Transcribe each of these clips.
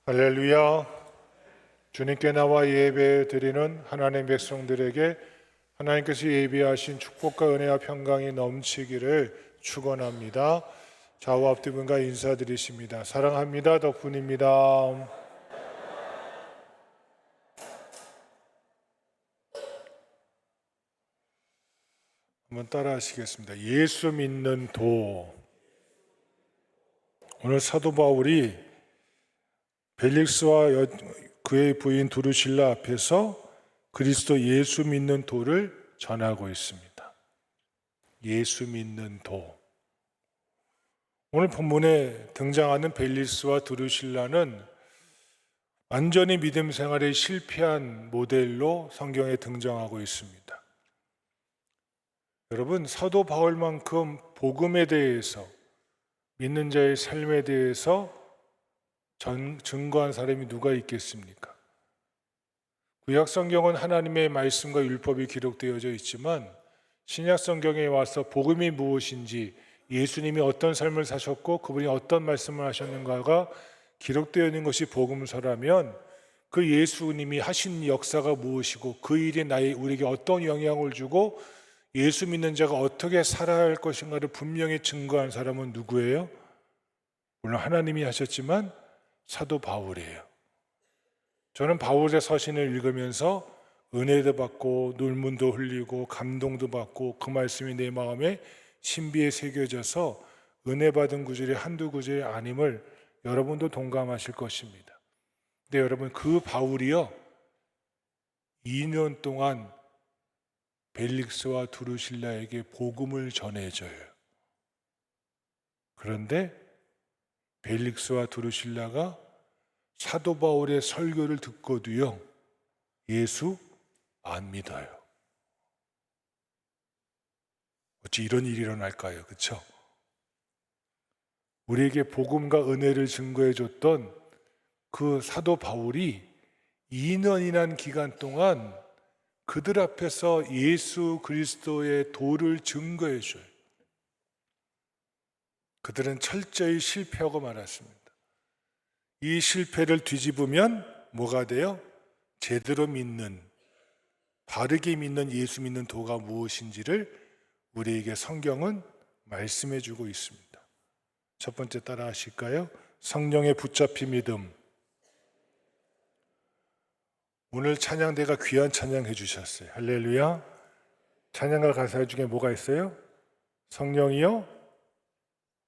할렐루야. 주님께 나와 예배 드리는 하나님의 백성들에게 하나님께서 예비하신 축복과 은혜와 평강이 넘치기를 축원합니다. 좌우 앞뒤 분과 인사드리십니다. 사랑합니다. 덕분입니다. 한번 따라 하시겠습니다. 예수 믿는 도. 오늘 사도 바울이 벨릭스와 그의 부인 두루실라 앞에서 그리스도 예수 믿는 도를 전하고 있습니다. 예수 믿는 도. 오늘 본문에 등장하는 벨릭스와 두루실라는 완전히 믿음 생활에 실패한 모델로 성경에 등장하고 있습니다. 여러분, 사도 바울만큼 복음에 대해서, 믿는 자의 삶에 대해서 증거한 사람이 누가 있겠습니까? 구약 성경은 하나님의 말씀과 율법이 기록되어져 있지만 신약 성경에 와서 복음이 무엇인지, 예수님이 어떤 삶을 사셨고 그분이 어떤 말씀을 하셨는가가 기록되어 있는 것이 복음서라면 그 예수님이 하신 역사가 무엇이고 그 일이 우리에게 어떤 영향을 주고 예수 믿는 자가 어떻게 살아야 할 것인가를 분명히 증거한 사람은 누구예요? 물론 하나님이 하셨지만 사도 바울이에요. 저는 바울의 서신을 읽으면서 은혜도 받고 눈물도 흘리고 감동도 받고 그 말씀이 내 마음에 신비에 새겨져서 은혜 받은 구절이 한두 구절이 아님을 여러분도 동감하실 것입니다. 근데 여러분, 그 바울이요 2년 동안 벨릭스와 두루실라에게 복음을 전해줘요. 그런데 벨릭스와 두루실라가 사도 바울의 설교를 듣고도요 예수 안 믿어요. 어찌 이런 일이 일어날까요? 그렇죠? 우리에게 복음과 은혜를 증거해 줬던 그 사도 바울이 2년이란 기간 동안 그들 앞에서 예수 그리스도의 도를 증거해 줘요. 그들은 철저히 실패하고 말았습니다. 이 실패를 뒤집으면 뭐가 돼요? 제대로 믿는, 바르게 믿는 예수 믿는 도가 무엇인지를 우리에게 성경은 말씀해 주고 있습니다. 첫 번째 따라 하실까요? 성령의 붙잡힌 믿음. 오늘 찬양대가 귀한 찬양 해주셨어요. 할렐루야. 찬양가 가사 중에 뭐가 있어요? 성령이여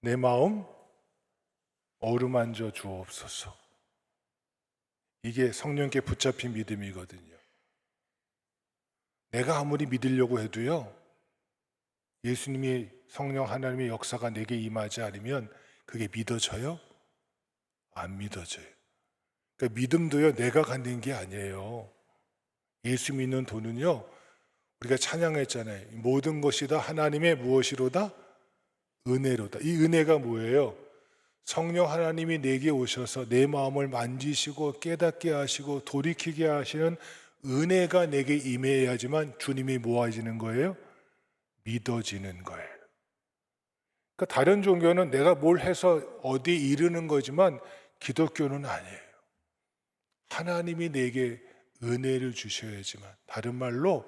내 마음 어루만져 주옵소서. 이게 성령께 붙잡힌 믿음이거든요. 내가 아무리 믿으려고 해도요 예수님이 성령 하나님의 역사가 내게 임하지 않으면 그게 믿어져요? 안 믿어져요. 그러니까 믿음도요 내가 갖는 게 아니에요. 예수 믿는 도는요 우리가 찬양했잖아요. 모든 것이 다 하나님의 무엇이로다? 은혜로다. 이 은혜가 뭐예요? 성령 하나님이 내게 오셔서 내 마음을 만지시고 깨닫게 하시고 돌이키게 하시는 은혜가 내게 임해야지만 주님이 모아지는 거예요? 믿어지는 거예요. 그러니까 다른 종교는 내가 뭘 해서 어디에 이르는 거지만 기독교는 아니에요. 하나님이 내게 은혜를 주셔야지만, 다른 말로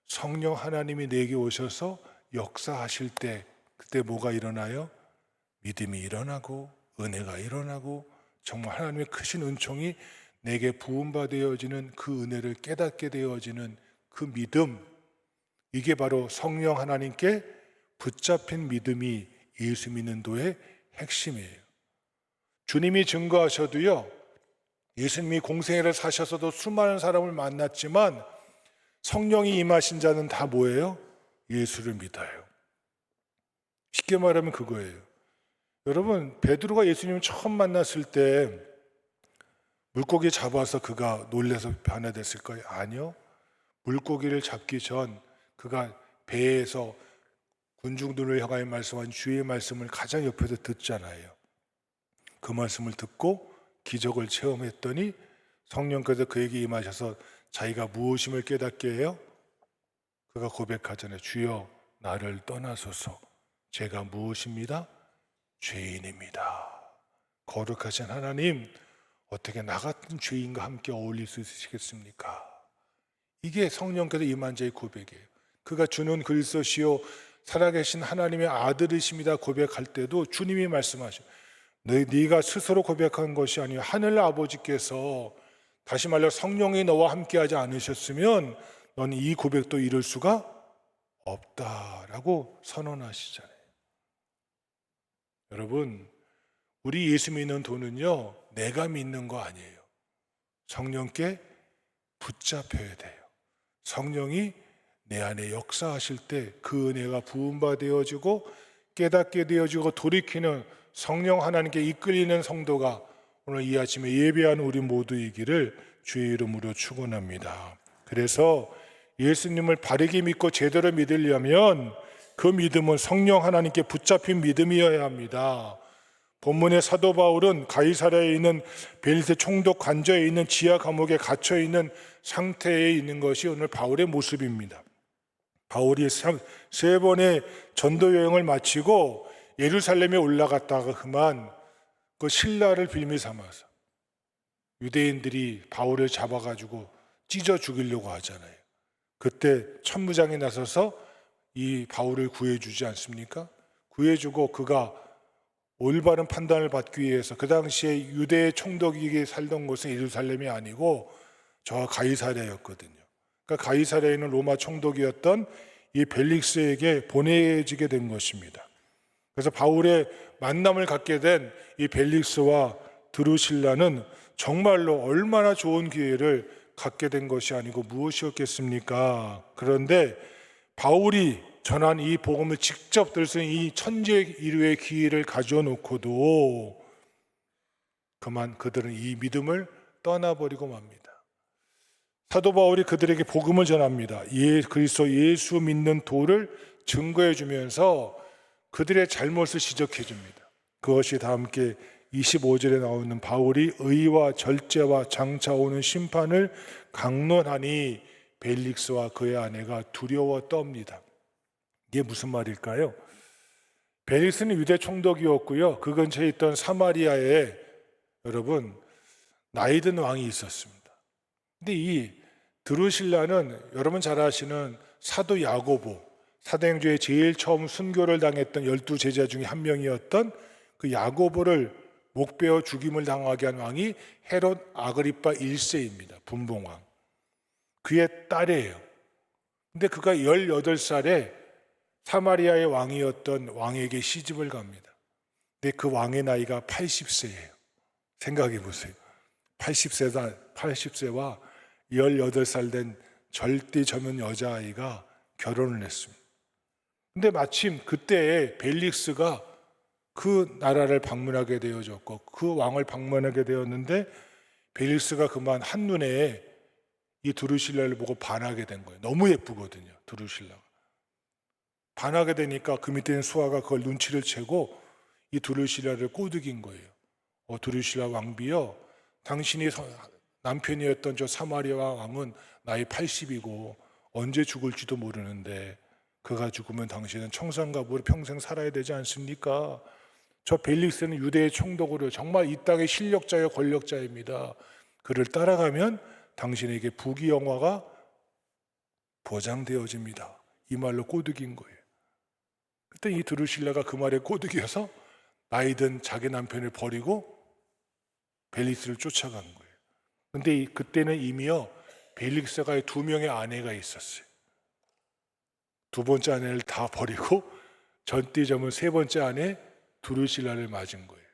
성령 하나님이 내게 오셔서 역사하실 때 그때 뭐가 일어나요? 믿음이 일어나고 은혜가 일어나고 정말 하나님의 크신 은총이 내게 부음받아지는 그 은혜를 깨닫게 되어지는 그 믿음, 이게 바로 성령 하나님께 붙잡힌 믿음이 예수 믿는 도의 핵심이에요. 주님이 증거하셔도요 예수님이 공생애를 사셔서도 수많은 사람을 만났지만 성령이 임하신 자는 다 뭐예요? 예수를 믿어요. 쉽게 말하면 그거예요. 여러분, 베드로가 예수님을 처음 만났을 때 물고기 잡아서 그가 놀라서 변화됐을까요? 아니요. 물고기를 잡기 전 그가 배에서 군중들을 향하여 말씀한 주의 말씀을 가장 옆에서 듣잖아요. 그 말씀을 듣고 기적을 체험했더니 성령께서 그에게 임하셔서 자기가 무엇임을 깨닫게 해요. 그가 고백하잖아요. 주여 나를 떠나소서. 제가 무엇입니다? 죄인입니다. 거룩하신 하나님, 어떻게 나 같은 죄인과 함께 어울릴 수 있으시겠습니까? 이게 성령께서 임한 자의 고백이에요. 그가 주는 그리스도시요 살아계신 하나님의 아들이십니다 고백할 때도 주님이 말씀하셔요. 네가 스스로 고백한 것이 아니라 하늘 아버지께서, 다시 말해 성령이 너와 함께하지 않으셨으면 너는 이 고백도 이룰 수가 없다라고 선언하시잖아요. 여러분, 우리 예수 믿는 도는요, 내가 믿는 거 아니에요. 성령께 붙잡혀야 돼요. 성령이 내 안에 역사하실 때 그 은혜가 부음받아지고 깨닫게 되어지고 돌이키는 성령 하나님께 이끌리는 성도가 오늘 이 아침에 예배하는 우리 모두이기를 주의 이름으로 축원합니다. 그래서 예수님을 바르게 믿고 제대로 믿으려면 그 믿음은 성령 하나님께 붙잡힌 믿음이어야 합니다. 본문의 사도 바울은 가이사랴에 있는 벨리스 총독 관저에 있는 지하 감옥에 갇혀 있는 상태에 있는 것이 오늘 바울의 모습입니다. 바울이 세 번의 전도 여행을 마치고 예루살렘에 올라갔다가 그만 그 신라를 빌미 삼아서 유대인들이 바울을 잡아가지고 찢어 죽이려고 하잖아요. 그때 천부장이 나서서 이 바울을 구해주지 않습니까? 구해주고 그가 올바른 판단을 받기 위해서, 그 당시에 유대의 총독이 살던 곳은 예루살렘이 아니고 저 가이사랴였거든요. 그러니까 가이사랴에 있는 로마 총독이었던 이 벨릭스에게 보내지게 된 것입니다. 그래서 바울의 만남을 갖게 된 이 벨릭스와 드루실라는 정말로 얼마나 좋은 기회를 갖게 된 것이 아니고 무엇이었겠습니까? 그런데 바울이 전한 이 복음을 직접 들을 수 있는 이 천재 일류의 기회를 가져 놓고도 그만 그들은 이 믿음을 떠나버리고 맙니다. 사도 바울이 그들에게 복음을 전합니다. 그리스도 예수 믿는 도를 증거해 주면서 그들의 잘못을 지적해 줍니다. 그것이 다 함께 25절에 나오는 바울이 의와 절제와 장차 오는 심판을 강론하니 벨릭스와 그의 아내가 두려워 떱니다. 이게 무슨 말일까요? 벨릭스는 유대 총독이었고요, 그 근처에 있던 사마리아에 여러분 나이든 왕이 있었습니다. 근데 이 드루실라는 여러분 잘 아시는 사도 야고보, 사도행전에 제일 처음 순교를 당했던 12제자 중에 한 명이었던 그 야고보를 목베어 죽임을 당하게 한 왕이 헤롯 아그리파 1세입니다. 분봉왕. 그의 딸이에요. 근데 그가 18살에 사마리아의 왕이었던 왕에게 시집을 갑니다. 근데 그 왕의 나이가 80세예요. 생각해 보세요. 80세와 18살 된 절대 젊은 여자아이가 결혼을 했습니다. 근데 마침 그때에 벨릭스가 그 나라를 방문하게 되어졌고 그 왕을 방문하게 되었는데 벨릭스가 그만 한눈에 이 드루실라를 보고 반하게 된 거예요. 너무 예쁘거든요, 드루실라가. 반하게 되니까 그 밑에 있는 수하가 그걸 눈치를 채고 이 드루실라를 꼬드긴 거예요. 드루실라 왕비여, 당신이 남편이었던 저 사마리아 왕은 나이 80이고 언제 죽을지도 모르는데 그가 죽으면 당신은 청산갑으로 평생 살아야 되지 않습니까? 저 벨릭스는 유대의 총독으로 정말 이 땅의 실력자여 권력자입니다. 그를 따라가면 당신에게 부귀영화가 보장되어집니다. 이 말로 꼬드긴 거예요. 그때 이 드루실라가 그 말에 꼬드겨서 나이든 자기 남편을 버리고 벨릭스를 쫓아간 거예요. 근데 그때는 이미요 벨릭스가 2명의 아내가 있었어요. 두 번째 아내를 다 버리고 전띠점은 세 번째 아내 드루실라를 맞은 거예요.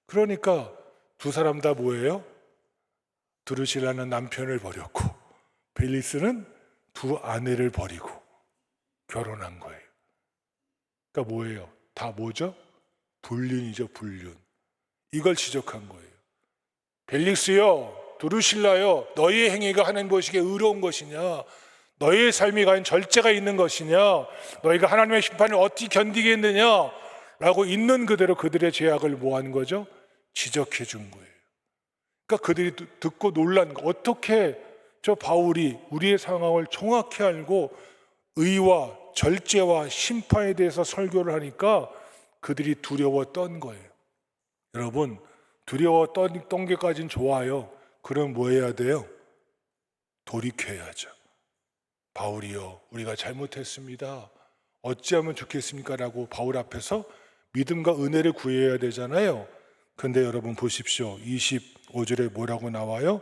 그러니까 두 사람 다 뭐예요? 드루실라는 남편을 버렸고 벨릭스는 두 아내를 버리고 결혼한 거예요. 그러니까 뭐예요? 다 뭐죠? 불륜이죠, 불륜. 이걸 지적한 거예요. 벨릭스요, 드루실라요, 너희의 행위가 하나님 보시기에 의로운 것이냐? 너희의 삶이 과연 절제가 있는 것이냐? 너희가 하나님의 심판을 어떻게 견디겠느냐? 라고 있는 그대로 그들의 죄악을 뭐한 거죠? 지적해 준 거예요. 그러니까 그들이 듣고 놀란 거, 어떻게 저 바울이 우리의 상황을 정확히 알고 의와 절제와 심판에 대해서 설교를 하니까 그들이 두려워 떤 거예요. 여러분, 두려워 떤 게까지는 좋아요. 그럼 뭐 해야 돼요? 돌이켜야죠. 바울이요, 우리가 잘못했습니다. 어찌하면 좋겠습니까? 라고 바울 앞에서 믿음과 은혜를 구해야 되잖아요. 근데 여러분 보십시오. 25절에 뭐라고 나와요?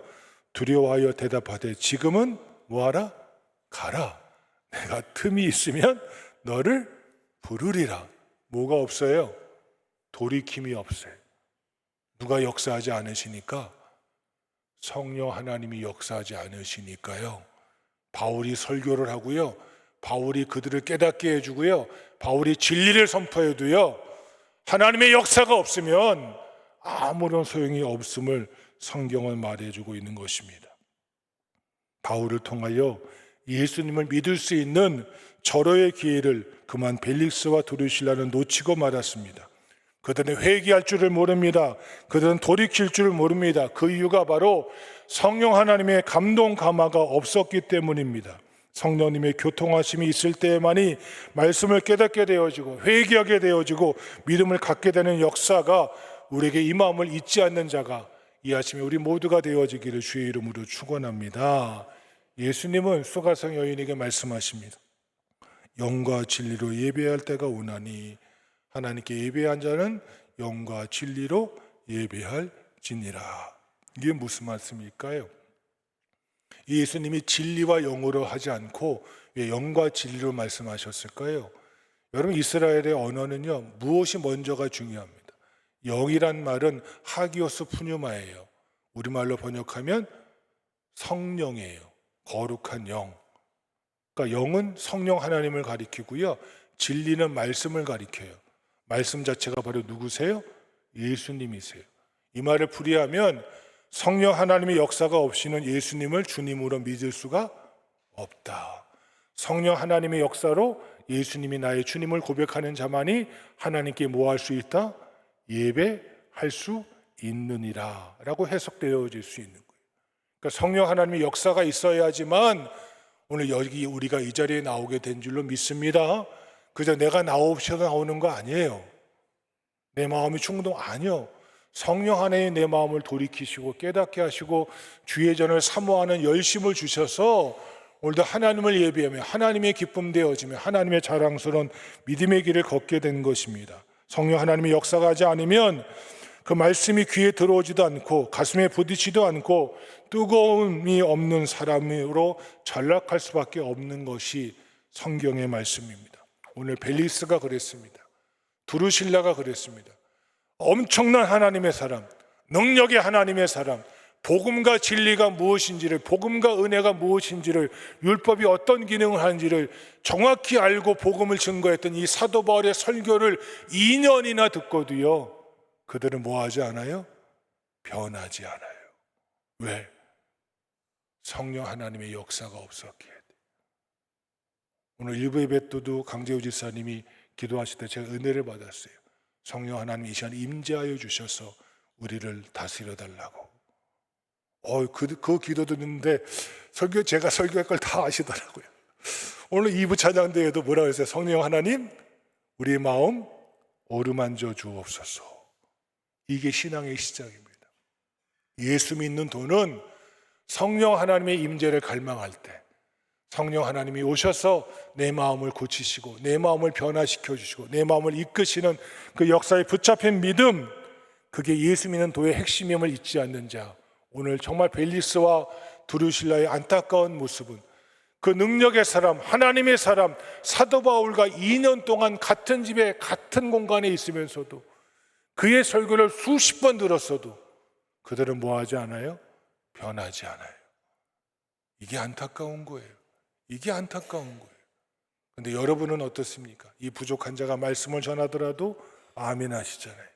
두려워하여 대답하되 지금은 뭐하라? 가라. 내가 틈이 있으면 너를 부르리라. 뭐가 없어요? 돌이킴이 없어요. 누가 역사하지 않으시니까? 성령 하나님이 역사하지 않으시니까요. 바울이 설교를 하고요, 바울이 그들을 깨닫게 해주고요, 바울이 진리를 선포해도요, 하나님의 역사가 없으면 아무런 소용이 없음을 성경은 말해주고 있는 것입니다. 바울을 통하여 예수님을 믿을 수 있는 절호의 기회를 그만 벨릭스와 드루실라는 놓치고 말았습니다. 그들은 회개할 줄을 모릅니다. 그들은 돌이킬 줄을 모릅니다. 그 이유가 바로 성령 하나님의 감동 감화가 없었기 때문입니다. 성령님의 교통하심이 있을 때에만이 말씀을 깨닫게 되어지고 회개하게 되어지고 믿음을 갖게 되는 역사가 우리에게 이 마음을 잊지 않는 자가 이 아침에 우리 모두가 되어지기를 주의 이름으로 축원합니다. 예수님은 수가성 여인에게 말씀하십니다. 영과 진리로 예배할 때가 오나니 하나님께 예배한 자는 영과 진리로 예배할지니라. 이게 무슨 말씀일까요? 예수님이 진리와 영으로 하지 않고 왜 영과 진리로 말씀하셨을까요? 여러분, 이스라엘의 언어는요, 무엇이 먼저가 중요합니다. 영이란 말은 하기오스 푸뉴마예요. 우리말로 번역하면 성령이에요. 거룩한 영. 그러니까 영은 성령 하나님을 가리키고요, 진리는 말씀을 가리켜요. 말씀 자체가 바로 누구세요? 예수님이세요. 이 말을 풀이하면 성령 하나님의 역사가 없이는 예수님을 주님으로 믿을 수가 없다. 성령 하나님의 역사로 예수님이 나의 주님을 고백하는 자만이 하나님께 뭐 할 수 있다? 예배할 수 있느니라 라고 해석되어질 수 있는 거예요. 그러니까 성령 하나님의 역사가 있어야지만 오늘 여기 우리가 이 자리에 나오게 된 줄로 믿습니다. 그저 내가 나오셔서 나오는 거 아니에요. 내 마음이 충동 아니요. 성령 하나님 내 마음을 돌이키시고 깨닫게 하시고 주의 전을 사모하는 열심을 주셔서 오늘도 하나님을 예배하며 하나님의 기쁨 되어지며 하나님의 자랑스러운 믿음의 길을 걷게 된 것입니다. 성령 하나님의 역사가 하지 않으면 그 말씀이 귀에 들어오지도 않고 가슴에 부딪히지도 않고 뜨거움이 없는 사람으로 전락할 수밖에 없는 것이 성경의 말씀입니다. 오늘 벨리스가 그랬습니다. 두루실라가 그랬습니다. 엄청난 하나님의 사람, 능력의 하나님의 사람, 복음과 진리가 무엇인지를, 복음과 은혜가 무엇인지를, 율법이 어떤 기능을 하는지를 정확히 알고 복음을 증거했던 이 사도 바울의 설교를 2년이나 듣고도요, 그들은 뭐 하지 않아요? 변하지 않아요. 왜? 성령 하나님의 역사가 없었기에. 오늘 일부 예배 때도 강재우 지사님이 기도하실 때 제가 은혜를 받았어요. 성령 하나님 이 시간 임재하여 주셔서 우리를 다스려 달라고. 그 기도 듣는데 제가 설교할 걸 다 아시더라고요. 오늘 2부 찬양대회도 뭐라고 했어요? 성령 하나님 우리의 마음 어루만져 주옵소서. 이게 신앙의 시작입니다. 예수 믿는 도는 성령 하나님의 임재를 갈망할 때 성령 하나님이 오셔서 내 마음을 고치시고 내 마음을 변화시켜 주시고 내 마음을 이끄시는 그 역사에 붙잡힌 믿음, 그게 예수 믿는 도의 핵심임을 잊지 않는 자. 오늘 정말 벨리스와 두루실라의 안타까운 모습은 그 능력의 사람, 하나님의 사람 사도 바울과 2년 동안 같은 집에 같은 공간에 있으면서도 그의 설교를 수십 번 들었어도 그들은 뭐하지 않아요? 변하지 않아요. 이게 안타까운 거예요. 이게 안타까운 거예요. 그런데 여러분은 어떻습니까? 이 부족한 자가 말씀을 전하더라도 아멘 하시잖아요.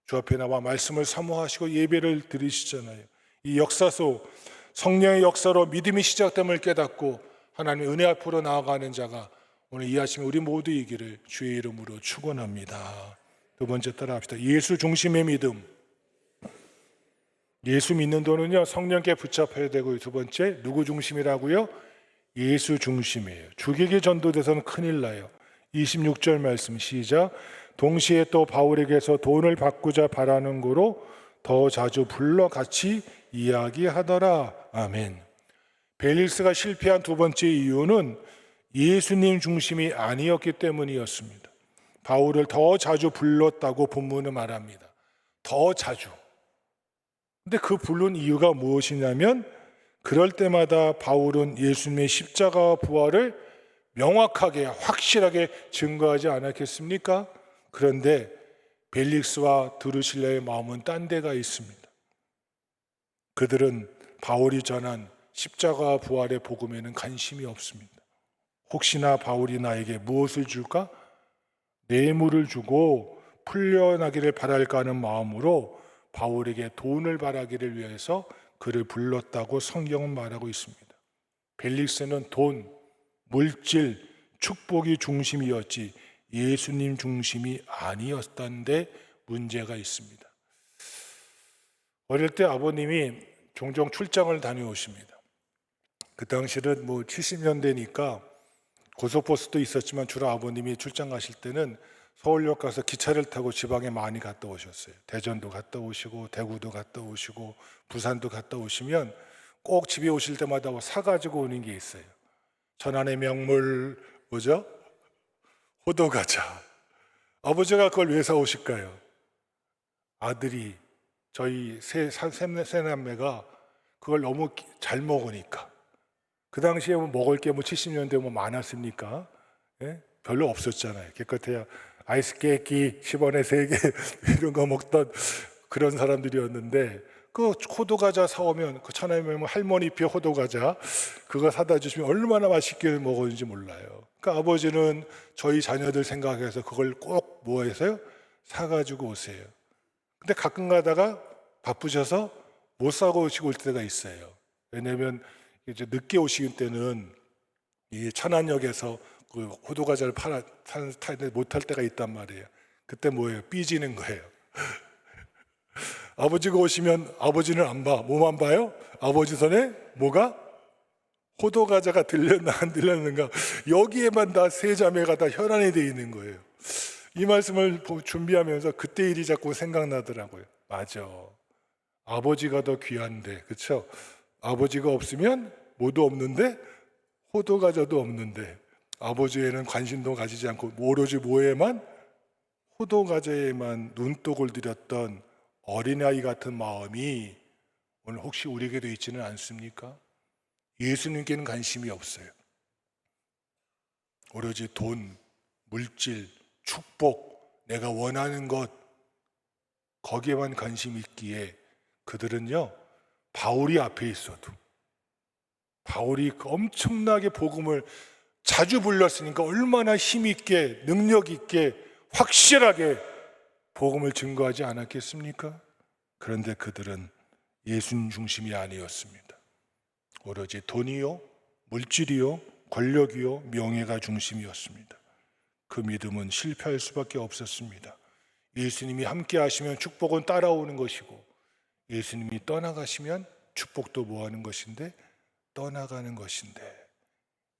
주 앞에 나와 말씀을 사모하시고 예배를 드리시잖아요. 이 역사 속 성령의 역사로 믿음이 시작됨을 깨닫고 하나님의 은혜 앞으로 나아가는 자가 오늘 이 아침에 우리 모두이기를 주의 이름으로 축원합니다. 두 번째 따라합시다. 예수 중심의 믿음. 예수 믿는 도는요, 성령께 붙잡혀야 되고요. 두 번째, 누구 중심이라고요? 예수 중심이에요. 죽이기 전도돼서는 큰일 나요. 26절 말씀 시작. 동시에 또 바울에게서 돈을 받고자 바라는 거로 더 자주 불러 같이 이야기하더라. 아멘. 벨릭스가 실패한 두 번째 이유는 예수님 중심이 아니었기 때문이었습니다. 바울을 더 자주 불렀다고 본문은 말합니다. 더 자주. 근데 그 부른 이유가 무엇이냐면 그럴 때마다 바울은 예수님의 십자가와 부활을 명확하게 확실하게 증거하지 않았겠습니까? 그런데 벨릭스와 드루실라의 마음은 딴 데가 있습니다. 그들은 바울이 전한 십자가와 부활의 복음에는 관심이 없습니다. 혹시나 바울이 나에게 무엇을 줄까? 뇌물을 주고 풀려나기를 바랄까 하는 마음으로 바울에게 돈을 바라기를 위해서 그를 불렀다고 성경은 말하고 있습니다. 벨릭스는 돈, 물질, 축복이 중심이었지 예수님 중심이 아니었다는데 문제가 있습니다. 어릴 때 아버님이 종종 출장을 다녀오십니다. 그 당시는 70년대니까 고속버스도 있었지만 주로 아버님이 출장 가실 때는 서울역 가서 기차를 타고 지방에 많이 갔다 오셨어요. 대전도 갔다 오시고 대구도 갔다 오시고 부산도 갔다 오시면 꼭 집에 오실 때마다 사가지고 오는 게 있어요. 천안의 명물 뭐죠? 호두과자. 아버지가 그걸 왜 사오실까요? 아들이 저희 세 남매가 그걸 너무 잘 먹으니까. 그 당시에 먹을 게 70년대 많았습니까? 예? 별로 없었잖아요. 기껏해야 아이스 케이크 10원에 3개 이런 거 먹던 그런 사람들이었는데 그 호두과자 사오면 그 천안에 명물 할머니표 호두과자 그거 사다 주시면 얼마나 맛있게 먹었는지 몰라요. 그러니까 아버지는 저희 자녀들 생각해서 그걸 꼭 뭐 해서요? 사가지고 오세요. 근데 가끔 가다가 바쁘셔서 못 사고 오시고 올 때가 있어요. 왜냐하면 이제 늦게 오시는 때는 이 천안역에서 그 호두과자를 타는데 못할 때가 있단 말이에요. 그때 뭐예요? 삐지는 거예요. 아버지가 오시면 아버지는 안 봐. 뭐만 봐요? 아버지 손에 뭐가? 호두과자가 들렸나 안 들렸는가. 여기에만 다 세 자매가 다 혈안이 돼 있는 거예요. 이 말씀을 준비하면서 그때 일이 자꾸 생각나더라고요. 맞아. 아버지가 더 귀한데, 그렇죠? 아버지가 없으면 뭐도 없는데 호두과자도 없는데 아버지에는 관심도 가지지 않고 오로지 뭐에만? 호두과자에만 눈독을 들였던 어린아이 같은 마음이 오늘 혹시 우리에게도 있지는 않습니까? 예수님께는 관심이 없어요. 오로지 돈, 물질, 축복, 내가 원하는 것 거기에만 관심이 있기에 그들은요 바울이 앞에 있어도 바울이 엄청나게 복음을 자주 불렀으니까 얼마나 힘있게 능력있게 확실하게 복음을 증거하지 않았겠습니까? 그런데 그들은 예수님 중심이 아니었습니다. 오로지 돈이요, 물질이요, 권력이요, 명예가 중심이었습니다. 그 믿음은 실패할 수밖에 없었습니다. 예수님이 함께 하시면 축복은 따라오는 것이고 예수님이 떠나가시면 축복도 뭐하는 것인데 떠나가는 것인데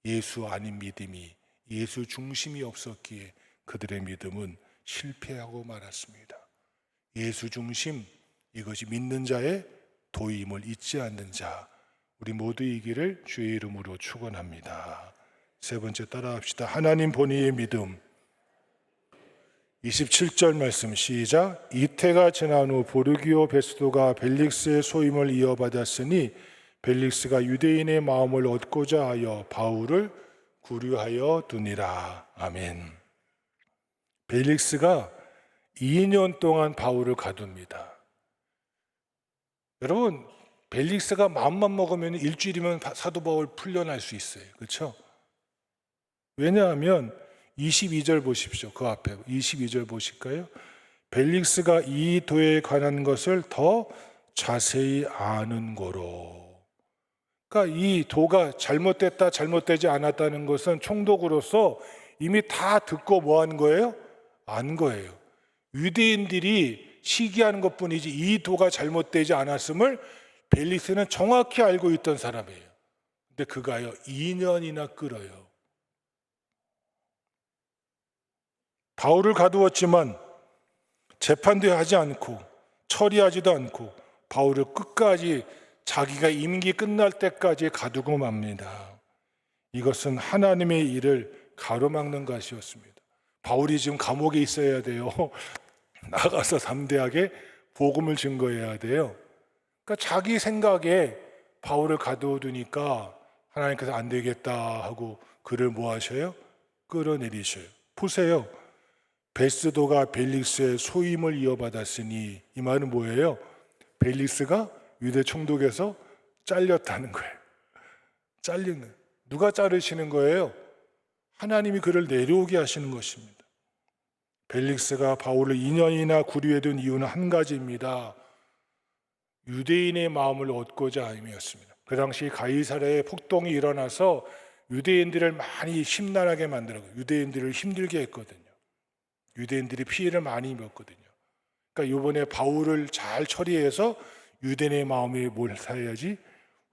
예수 아닌 믿음이 예수 중심이 없었기에 그들의 믿음은 실패하고 말았습니다. 예수 중심, 이것이 믿는 자의 도임을 잊지 않는 자, 우리 모두이기를 주의 이름으로 축원합니다. 세 번째 따라합시다. 하나님 본위의 믿음. 27절 말씀 시작. 이태가 지난 후 보르기오 베스도가 벨릭스의 소임을 이어받았으니 벨릭스가 유대인의 마음을 얻고자 하여 바울을 구류하여 두니라. 아멘. 벨릭스가 2년 동안 바울을 가둡니다. 여러분, 벨릭스가 마음만 먹으면 일주일이면 사도 바울 풀려날 수 있어요. 그렇죠? 왜냐하면 22절 보십시오. 그 앞에 22절 보실까요? 벨릭스가 이 도에 관한 것을 더 자세히 아는 거로. 그러니까 이 도가 잘못됐다 잘못되지 않았다는 것은 총독으로서 이미 다 듣고 뭐 하는 거예요? 안 거예요. 유대인들이 시기하는 것뿐이지 이 도가 잘못되지 않았음을 벨릭스는 정확히 알고 있던 사람이에요. 근데 그가요 2년이나 끌어요. 바울을 가두었지만 재판도 하지 않고 처리하지도 않고 바울을 끝까지 자기가 임기 끝날 때까지 가두고 맙니다. 이것은 하나님의 일을 가로막는 것이었습니다. 바울이 지금 감옥에 있어야 돼요. 나가서 담대하게 복음을 증거해야 돼요. 그러니까 자기 생각에 바울을 가둬두니까 하나님께서 안 되겠다 하고 그를 뭐 하셔요? 끌어내리셔요. 보세요. 베스도가 벨릭스의 소임을 이어받았으니, 이 말은 뭐예요? 벨릭스가 유대 총독에서 잘렸다는 거예요. 잘리는. 누가 자르시는 거예요? 하나님이 그를 내려오게 하시는 것입니다. 벨릭스가 바울을 2년이나 구류해 둔 이유는 한 가지입니다. 유대인의 마음을 얻고자 함이었습니다. 그 당시 가이사랴에 폭동이 일어나서 유대인들을 많이 심란하게 만들고 유대인들을 힘들게 했거든요. 유대인들이 피해를 많이 입었거든요. 그러니까 이번에 바울을 잘 처리해서 유대인의 마음이 뭘 사야지?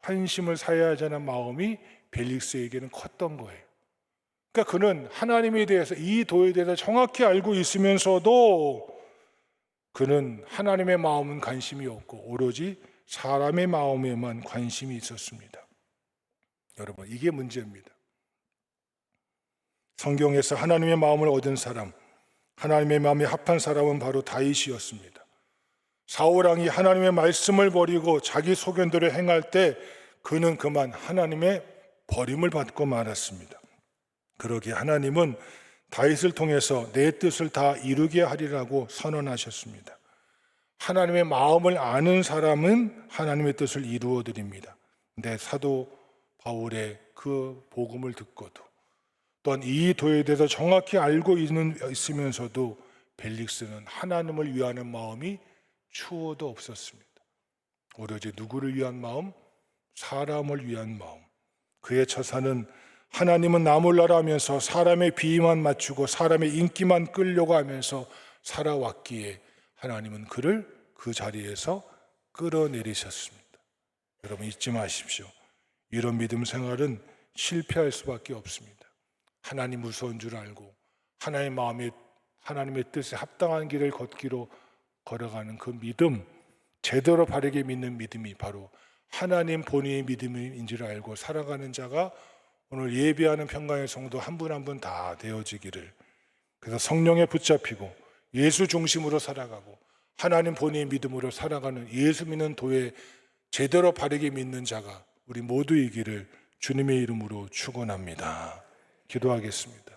환심을 사야 하자는 마음이 벨릭스에게는 컸던 거예요. 그러니까 그는 하나님에 대해서, 이 도에 대해서 정확히 알고 있으면서도 그는 하나님의 마음은 관심이 없고 오로지 사람의 마음에만 관심이 있었습니다. 여러분, 이게 문제입니다. 성경에서 하나님의 마음을 얻은 사람, 하나님의 마음에 합한 사람은 바로 다윗이었습니다. 사울왕이 하나님의 말씀을 버리고 자기 소견대로 행할 때 그는 그만 하나님의 버림을 받고 말았습니다. 그러기에 하나님은 다윗을 통해서 내 뜻을 다 이루게 하리라고 선언하셨습니다. 하나님의 마음을 아는 사람은 하나님의 뜻을 이루어 드립니다. 근데 사도 바울의 그 복음을 듣고도 또한 이 도에 대해서 정확히 알고 있으면서도 벨릭스는 하나님을 위하는 마음이 추호도 없었습니다. 오로지 누구를 위한 마음? 사람을 위한 마음. 그의 처사는 하나님은 나 몰라라 하면서 사람의 비위만 맞추고 사람의 인기만 끌려고 하면서 살아왔기에 하나님은 그를 그 자리에서 끌어내리셨습니다. 여러분, 잊지 마십시오. 이런 믿음 생활은 실패할 수밖에 없습니다. 하나님 무서운 줄 알고 하나님의 뜻에 합당한 길을 걷기로 걸어가는 그 믿음, 제대로 바르게 믿는 믿음이 바로 하나님 본인의 믿음인 줄 알고 살아가는 자가 오늘 예배하는 평강의 성도 한 분 한 분 다 되어지기를, 그래서 성령에 붙잡히고 예수 중심으로 살아가고 하나님 본인의 믿음으로 살아가는 예수 믿는 도에 제대로 바르게 믿는 자가 우리 모두이기를 주님의 이름으로 축원합니다. 기도하겠습니다.